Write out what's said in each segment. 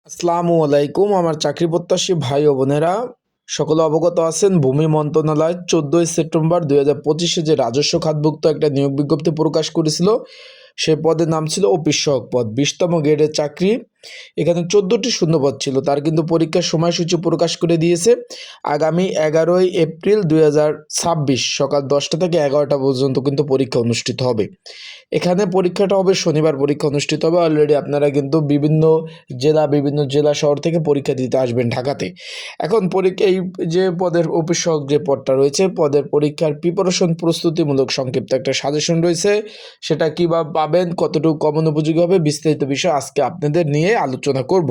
আসসালামু আলাইকুম। আমার চাকরি প্রত্যাশী ভাই ও বোনেরা সকলে অবগত আছেন, ভূমি মন্ত্রণালয় 14 সেপ্টেম্বর 2025 যে রাজস্ব খাতভুক্ত একটা নিয়োগ বিজ্ঞপ্তি প্রকাশ করেছিল। সে পদের নাম ছিল অফিস সহায়ক পদ, 20তম গ্রেডের চাকরি। এখানে 14টি শূন্যপদ ছিল। তার কিন্তু পরীক্ষার সময়সূচি প্রকাশ করে দিয়েছে। আগামী 11 এপ্রিল 2026 সকাল 10টা থেকে 11টা পর্যন্ত কিন্তু পরীক্ষা অনুষ্ঠিত হবে। এখানে পরীক্ষাটা হবে শনিবার, পরীক্ষা অনুষ্ঠিত হবে। অলরেডি আপনারা কিন্তু বিভিন্ন জেলা শহর থেকে পরীক্ষা দিতে আসবেন ঢাকাতে। এখন পরীক্ষা এই যে পদের অফিস সহায়ক যে পদটা রয়েছে, পদের পরীক্ষার প্রিপারেশন প্রস্তুতিমূলক সংক্ষিপ্ত একটা সাজেশন রয়েছে। সেটা কীভাবে পাবেন, কতটুকু কমন উপযোগী হবে, বিস্তারিত বিষয় আজকে আপনাদের নিয়ে আলোচনা করব।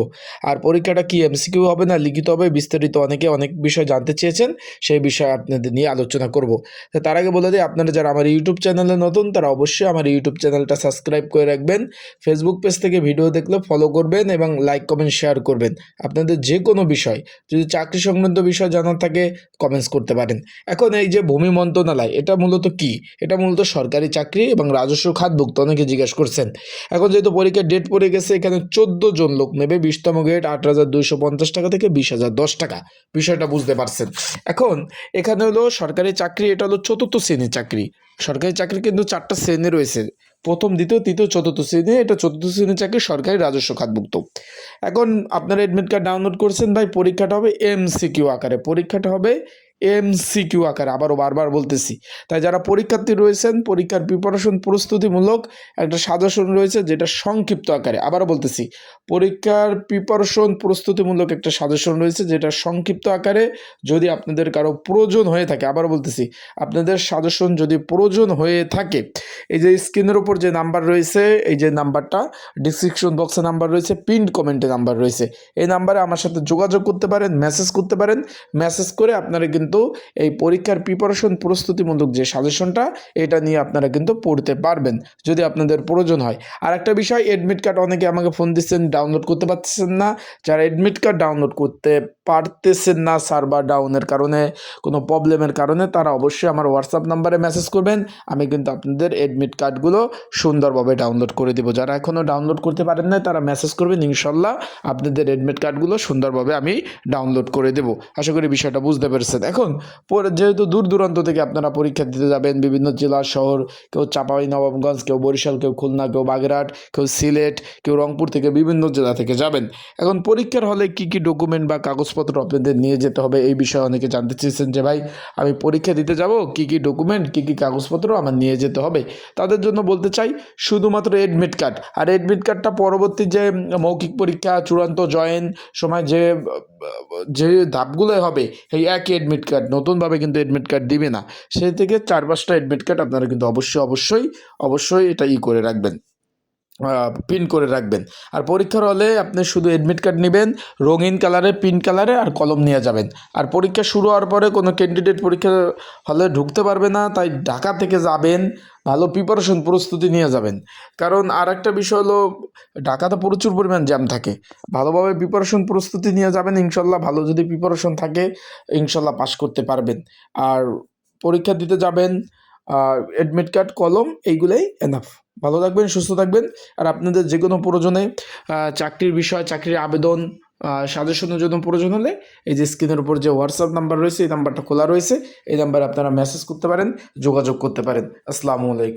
আর পরীক্ষাটা কি এমসিকিউ হবে না লিখিত হবে, বিস্তারিত অনেকে অনেক বিষয় জানতে চেয়েছেন, সেই বিষয়ে আপনাদের নিয়ে আলোচনা করব। তো তার আগে বলে দিই, আপনারা যারা আমার ইউটিউব চ্যানেলে নতুন তারা অবশ্যই আমার ইউটিউব চ্যানেলটা সাবস্ক্রাইব করে রাখবেন। ফেসবুক পেজ থেকে ভিডিও দেখলে ফলো করবেন এবং লাইক কমেন্ট শেয়ার করবেন। আপনাদের যে কোনো বিষয়, যদি চাকরি সংক্রান্ত বিষয় জানার থাকে কমেন্টস করতে পারেন। এখন এই যে ভূমি মন্ত্রণালয়, এটা মূলত কি? এটা মূলত সরকারি চাকরি এবং রাজস্ব খাতভুক্ত, অনেকে জিজ্ঞেস করছেন। এখন যেহেতু পরীক্ষার ডেট পড়ে গেছে, এখানে 14 জন লোক নেবে। 20তম গ্রেড 8,250 টাকা থেকে 20,010 টাকা। বিষয়টা বুঝতে পারছেন। এখন এখানে হলো সরকারি চাকরি, এটা হলো 4র্থ শ্রেণীর চাকরি। সরকারি চাকরি কিন্তু 4টা শ্রেণী রয়েছে, প্রথম, দ্বিতীয়, তৃতীয়, 4র্থ শ্রেণী। এটা 4র্থ শ্রেণীর চাকরি, সরকারি রাজস্ব খাতভুক্ত। এখন আপনারা এডমিট কার্ড ডাউনলোড করছেন ভাই, পরীক্ষাটা হবে এমসিকিউ আকারে। পরীক্ষাটা হবে এমসিকিউ আকারে, আবারও বারবার বলতেছি। তাই যারা পরীক্ষার্থী রয়েছেন, পরীক্ষার প্রিপারেশন প্রস্তুতিমূলক একটা সাজেশন রয়েছে, যেটা সংক্ষিপ্ত আকারে, আবারও বলতেছি, পরীক্ষার প্রিপারেশন প্রস্তুতিমূলক একটা সাজেশন রয়েছে, যেটা সংক্ষিপ্ত আকারে। যদি আপনাদের কারো প্রয়োজন হয়ে থাকে, আবারও বলতেছি, আপনাদের সাজেশন যদি প্রয়োজন হয়ে থাকে, এই যে স্ক্রিনের উপর যে নাম্বার রয়েছে, এই যে নাম্বারটা ডিসক্রিপশন বক্সে নাম্বার রয়েছে, পিন্ড কমেন্টে নাম্বার রয়েছে, এই নাম্বারে আমার সাথে যোগাযোগ করতে পারেন, মেসেজ করতে পারেন। মেসেজ করে আপনারা কিন্তু এই পরীক্ষার প্রিপারেশন প্রস্তুতিমূলক যে সাজেশনটা, এটা নিয়ে আপনারা কিন্তু পড়তে পারবেন যদি আপনাদের প্রয়োজন হয়। আর একটা বিষয়, এডমিট কার্ড অনেকে আমাকে ফোন দিচ্ছেন, ডাউনলোড করতে পারতেছেন না। যারা এডমিট কার্ড ডাউনলোড করতে পারতেছেন না সার্ভার ডাউনের কারণে, কোনো প্রবলেমের কারণে, তারা অবশ্যই আমার হোয়াটসঅ্যাপ নাম্বারে মেসেজ করবেন। আমি কিন্তু আপনাদের এডমিট কার্ডগুলো সুন্দরভাবে ডাউনলোড করে দেবো। যারা এখনও ডাউনলোড করতে পারেন না তারা মেসেজ করবেন, ইনশাল্লাহ আপনাদের এডমিট কার্ডগুলো সুন্দরভাবে আমি ডাউনলোড করে দেবো। আশা করি বিষয়টা বুঝতে পেরেছেন। এখন যেহেতু দূর দূরান্ত থেকে আপনারা পরীক্ষা দিতে যাবেন, বিভিন্ন জেলা শহর, কেউ চাঁপাইনবাবগঞ্জ, কেউ বরিশাল, কেউ খুলনা, কেউ বাগেরহাট, কেউ সিলেট, কেউ রংপুর থেকে, বিভিন্ন জেলা থেকে যাবেন। এখন পরীক্ষার হলে কি কি ডকুমেন্ট বা কাগজপত্র আপনাদের নিয়ে যেতে হবে, এই বিষয়ে অনেকে জানতে চেয়েছেন যে ভাই আমি পরীক্ষা দিতে যাব, কি কি ডকুমেন্ট, কি কি কাগজপত্র আমার নিয়ে যেতে হবে। তাদের জন্য বলতে চাই, শুধুমাত্র এডমিট কার্ড। আর এডমিট কার্ডটা পরবর্তী যে মৌখিক পরীক্ষা, চূড়ান্ত জয়েন সময় যে যে ধাপগুলো হবে, এই একই এডমিট কার্ড, নতুনভাবে কিন্তু এডমিট কার্ড দিবে না। সেই থেকে 4-5টা এডমিট কার্ড আপনারা কিন্তু অবশ্যই এটা করে রাখবেন, পিন করে রাখবেন। আর পরীক্ষার হলে আপনি শুধু এডমিট কার্ড নেবেন, রঙিন কালারে, পিঙ্ক কালারে, আর কলম নিয়ে যাবেন। আর পরীক্ষা শুরু হওয়ার পরে কোনো ক্যান্ডিডেট পরীক্ষা হলে ঢুকতে পারবে না, তাই ঢাকা থেকে যাবেন, ভালো প্রিপারেশন প্রস্তুতি নিয়ে যাবেন। কারণ আর একটা বিষয় হলো, ঢাকাতে প্রচুর পরিমাণ জ্যাম থাকে। ভালোভাবে প্রিপারেশন প্রস্তুতি নিয়ে যাবেন, ইনশাল্লাহ ভালো যদি প্রিপারেশন থাকে, ইনশাল্লাহ পাস করতে পারবেন। আর পরীক্ষা দিতে যাবেন, এডমিট কার্ড, কলম, এইগুলোই এনাফ। ভালো থাকবেন, সুস্থ থাকবেন। আর আপনাদের যে কোনো প্রয়োজনে, চাকরির বিষয়, চাকরির আবেদন, সাজেশনের জন্য প্রয়োজন হলে, এই যে স্ক্রিনের উপর যে হোয়াটসঅ্যাপ নাম্বার রয়েছে, এই নাম্বারটা খোলা রয়েছে, এই নাম্বারে আপনারা মেসেজ করতে পারেন, যোগাযোগ করতে পারেন। আসসালামু আলাইকুম।